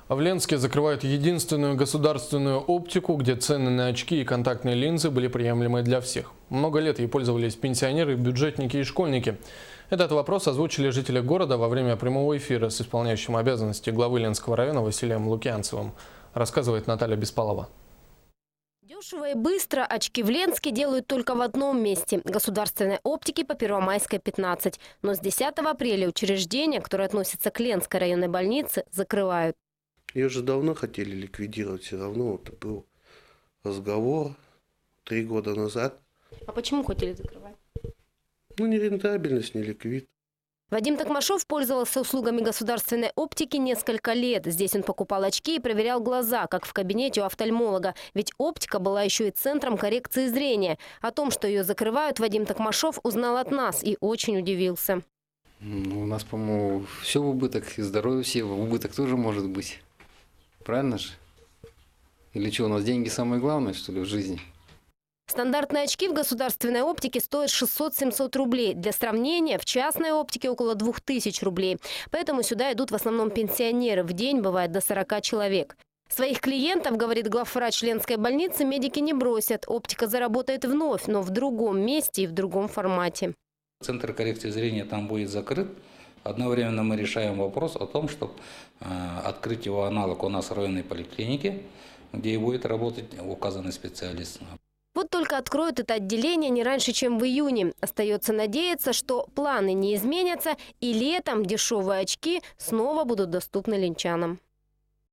В Ленске закрывают единственную государственную оптику, где цены на очки и контактные линзы были приемлемы для всех. Много лет ей пользовались пенсионеры, бюджетники и школьники. Этот вопрос озвучили жители города во время прямого эфира с исполняющим обязанности главы Ленского района Василием Лукьянцевым, рассказывает Наталья Беспалова. Дешево и быстро очки в Ленске делают только в одном месте – государственной оптики по Первомайской, 15. Но с 10 апреля учреждения, которые относятся к Ленской районной больнице, закрывают. Ее же давно хотели ликвидировать, все равно вот был разговор 3 года назад. А почему хотели закрывать? Ну, нерентабельность, не ликвид. Вадим Токмашов пользовался услугами государственной оптики несколько лет. Здесь он покупал очки и проверял глаза, как в кабинете у офтальмолога. Ведь оптика была еще и центром коррекции зрения. О том, что ее закрывают, Вадим Токмашов узнал от нас и очень удивился. Ну, у нас, по-моему, все в убыток, и здоровье все в убыток тоже может быть. Правильно же? Или что, у нас деньги самое главное, что ли, в жизни? Стандартные очки в государственной оптике стоят 600-700 рублей. Для сравнения, в частной оптике около 2000 рублей. Поэтому сюда идут в основном пенсионеры. В день бывает до 40 человек. Своих клиентов, говорит главврач Ленской больницы, медики не бросят. Оптика заработает вновь, но в другом месте и в другом формате. Центр коррекции зрения там будет закрыт. Одновременно мы решаем вопрос о том, чтобы открыть его аналог у нас в районной поликлинике, где и будет работать указанный специалист. Вот только откроют это отделение не раньше, чем в июне. Остается надеяться, что планы не изменятся, и летом дешевые очки снова будут доступны ленчанам.